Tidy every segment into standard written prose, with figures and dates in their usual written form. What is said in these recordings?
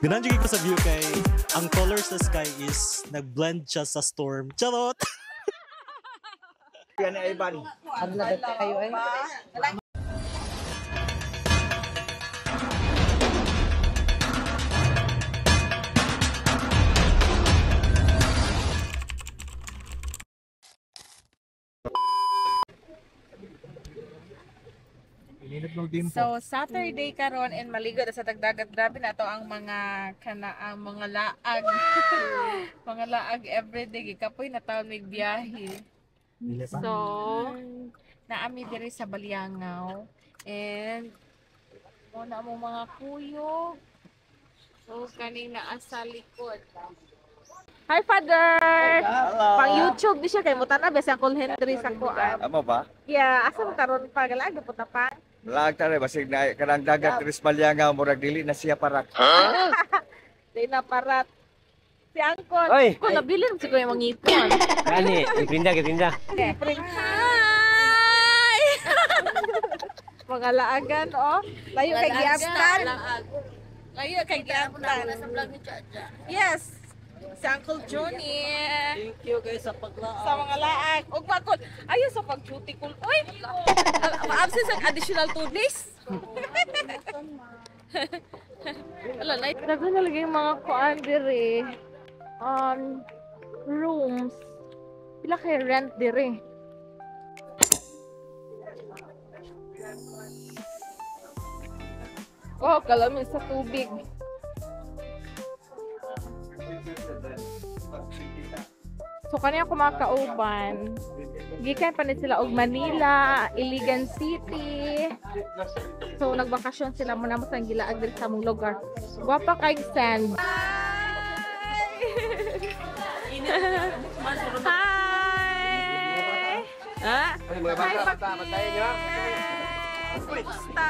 Ganun yung ko sa view kay ang color sa sky is nag-blend siya sa storm. Charot! Yan ay Ivan. Adlagat kayo ay. So Saturday karon and maligo sa tagdagat, grabe na to ang mga ang mga laag. Mga laag everyday gikapoy na taon mig biyahe. So naami diri sa Baliangaw and muna mo mga kuyo. So kaning naa sa likod. Hi Father. Hello. Pang YouTube di siya kay mutana besa call Henry sa kuan. Amo ba? Yeah, asa mo karon pa galag puta pa. Lag tare basig na kanang dagat Tris Malyanga murag dili na siya parat. Di na parat. Si Angkol. Oy! Ko nabili mo siguro yung mga ngipon. Gani, itinda. Okay. Hi! Mga laagan, oh. Layo kay Giaptan. Layo kay Giaptan. Yes. Si Uncle Johnny. Thank you guys sa paglaag. Sa mga laag. Ug makon. Ayaw sa pag-duty ko. Uy! Ma-absent sa additional 2 days. Ala, like, nago na lagi yung mga kuan dire. Rooms. Pila kay rent dire. Oh, kalamin sa tubig. So kaniya kumakauban. Gikan pa ni sila og Manila, Iligan City. So nagbakasyon sila muna mo sa gilaag diri sa mong lugar. Guwapa kay sand. Hi. Ha? Hi, Kumusta?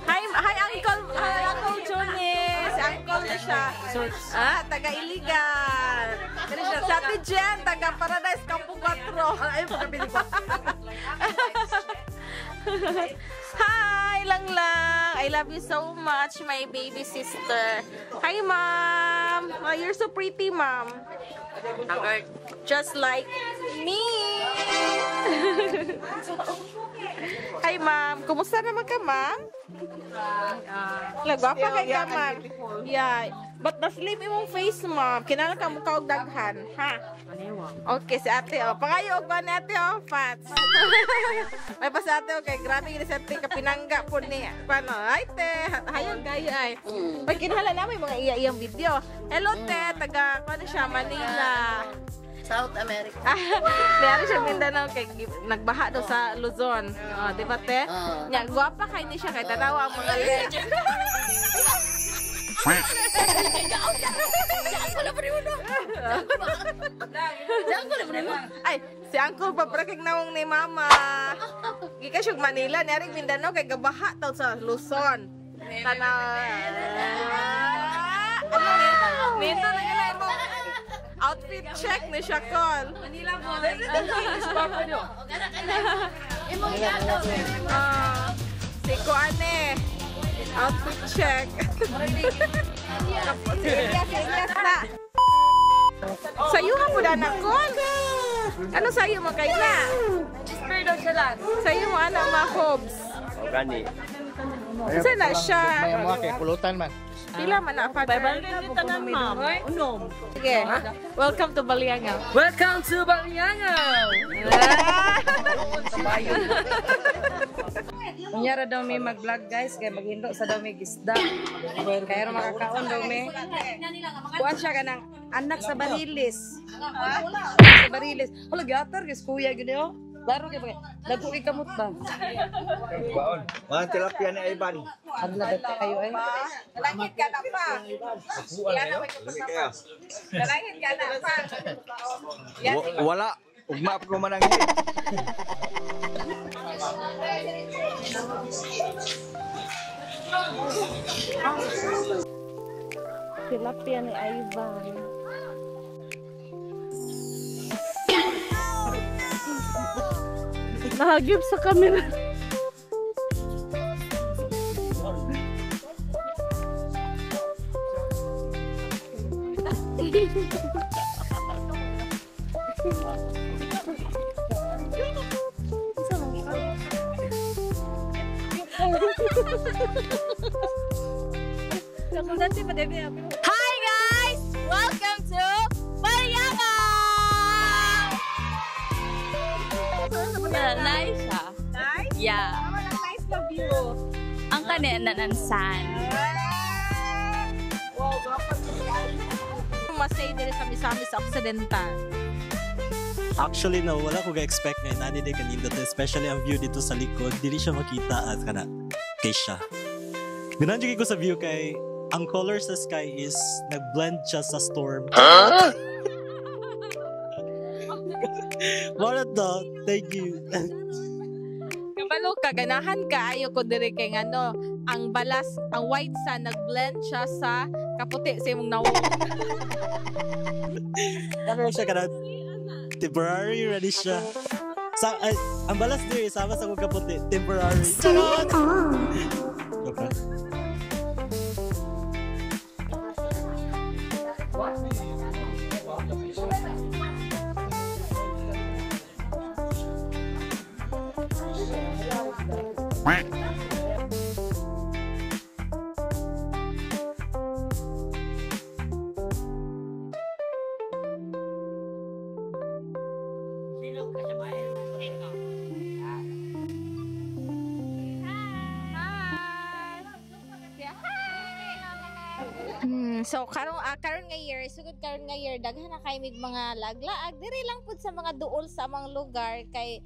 Hi Uncle, Uncle Johnny. Si Uncle na siya. Taga Iligan. Kani siya sa Ate Jen, taga Paradise Campo 4. Ay, pagkabili ko. Hi, lang. I love you so much, my baby sister. Hi, Mom. Oh, you're so pretty, Mom. Just like me. Hi, Ma'am. Kumusta naman ka, Ma'am? Gwapa kay ka, Ma'am. Yeah. But na-flip imong face, Ma'am. Kinala ka mukha og daghan, ha? Okay, si ate, oh. Pangayo og ba ni ate, oh? Fats. May pa si ate, okay. Grabe yun si ate ka pinangga po ni. Paano? Ay, te. Hayag kayo, ay. Pag kinala na, may mga iya-iyang video. Hello, te. Taga, ano siya, Manila. South America. Diyari siya Mindanao kay nagbaha daw sa Luzon. Oh, di ba te? Nya gwapa kay ni siya kay tanawa ang mga legend. Ay, si Uncle paprakig nawong ni Mama. Gika siya Manila, niyari Mindanao kay gabaha daw sa Luzon. Tanawa. Nito na gila mo. Outfit check ni siya, Col. Manila mo. Si Kuane. Outfit check. Serious na. Sayo ka po na, Col. Ano sayo mo kayo na? Sayo mo, anak, mga hobs. O gani. Saan na siya? May mga kay pulutan man. Pila man na, Father? Unom. Sige. Welcome to Baliangaw. Welcome to Baliangaw. Kunyara daw may mag-vlog guys, kaya maghindo sa daw may gisda. Kaya makakaon daw may. Kuan siya ka ng anak sa Barilis. Sa Barilis. Hala, gatar guys, kuya gini oh. Laro kayo ba? Lago kay kamot ba? Baon. Mga tilapia ni Ivan. Adlagat kayo ay. Dalangin ka na pa. Dalangin ka na pa. Wala. Ugma pa ko manang hit. Tilapia ni Ivan. Nahagip sa camera. Hi guys! Welcome to Balyangan! Nice siya. Nice? Yeah. Nice na view. Ang kanenanansan. Wow, dapat masay diri sa Misamis Occidental. Actually, no, wala ko ga-expect ngayon. Nani din kanindot, especially ang view dito sa likod. Dili siya makita at kana kay siya. Ganun ko sa view kay ang color sa sky is nag-blend siya sa storm. What the? Thank you. Kabalo ka, ganahan ka, ayo ko dire kay ngano, ang balas, ang white sun, nag-blend siya sa kaputi sa imong nawo. Ano siya kana? Temporary ready siya. Ang balas diri sama sa kong kaputi. Temporary. Charot! Okay. So karon nga year, sugod karon nga year daghan na kay mig mga laglaag diri lang pud sa mga duol sa amang lugar kay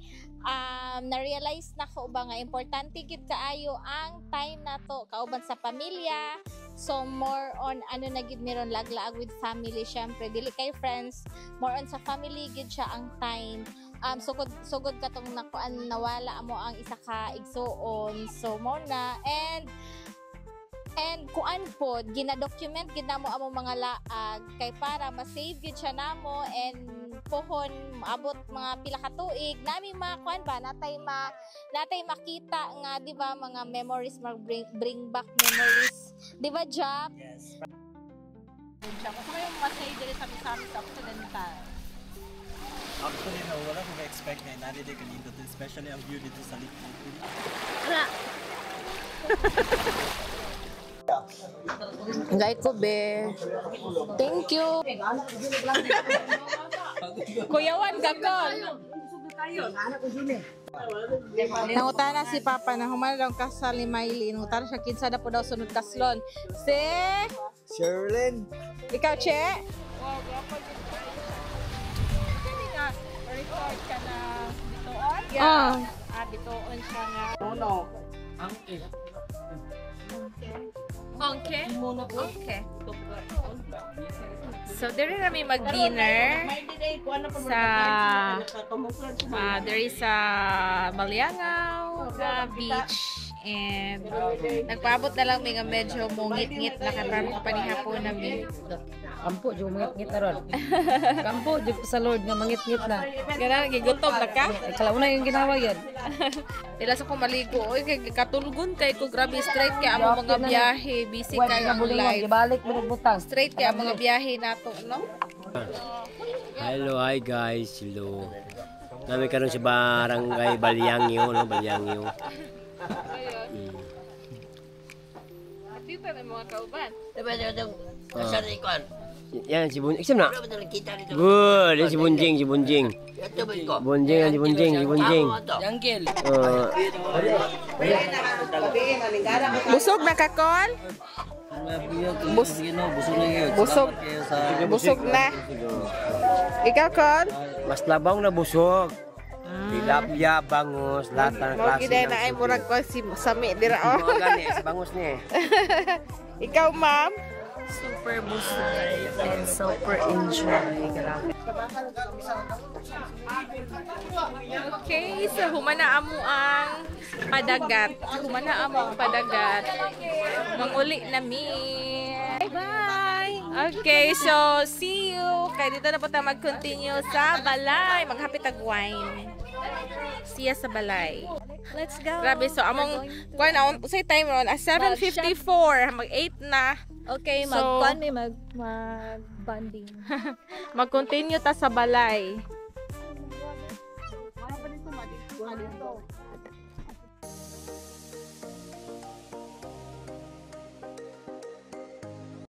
na-realize na ko ba nga importante gid kaayo ang time nato kauban sa pamilya. So more on ano na gid meron laglaag with family, syempre dili kay friends, more on sa family gid siya ang time. Sugod katong nakuan nawala mo ang isa ka igsuon, so mo na and kuan pod gina-document gid namo among mga laag kay para ma-save gid siya namo and pohon abot mga pila ka tuig nami makuan ba natay makita nga di ba mga memories bring back memories di ba Jack? Yes. Siya ko yung masay diri sa Misamis Occidental. Actually, no, wala ko ga-expect ngayon. Nani din kanindot, especially ang view dito sa likod. Gay ko be. Thank you. Kuyawan gakol. Nangutana si Papa na humana daw ka sa Limayli. Nangutana siya kinsa na po daw sunod kaslon. Si Sherlyn. ikaw, Che? Wow, grapo dito. Kani nga, record ka na bitoon? Yeah. Bitoon siya nga. Okay. So, there kami mag-dinner sa there is sa Balyangaw beach and nagpaabot na lang mga medyo mungit-ngit na katarang kapanihapon namin. Kampo, di mangit-ngit na ron. Kampo, di sa Lord nga mangit-ngit na. Ganun, gigutom na ka? Kalauna yung ginawa yan. Tila sa kong maligo. Uy, katulgon kay ko. Grabe, straight kay ang mga biyahe. Busy kayo ang live. Ibalik mo nagbutang. Straight kay ang mga biyahe nato, no? Hello, hi guys. Hello. Kami karon sa barangay Balyangyo, no? Balyangyo. Atita na mga kauban. Yan si Bunjing. Iksan na. Good, yan si Bunjing, si Bunjing. Bunjing, yan si Bunjing, si Bunjing. Yanggil. Busog na kakol? Busog na. Ikaw, Kol? Mas labang na busog. Tilapia, bangus, lahat ng Mo klase. giday na ay murag ko si sami dira oh. Oo, gani, sa bangus niya. Ikaw, ma'am? Super busog and super enjoy. Grabe. Okay, so humana amo ang padagat. Humana amo ang padagat. Manguli nami. Bye! Okay, so see you. Kaya dito na po tayo mag-continue sa balay. Maghapit ag wine. Siya sa balay. Let's go. Grabe, so among kuan na usay time ron 7:54, mag-8 na. Okay, So- mag-bonding. Mag-continue ta sa balay. dito.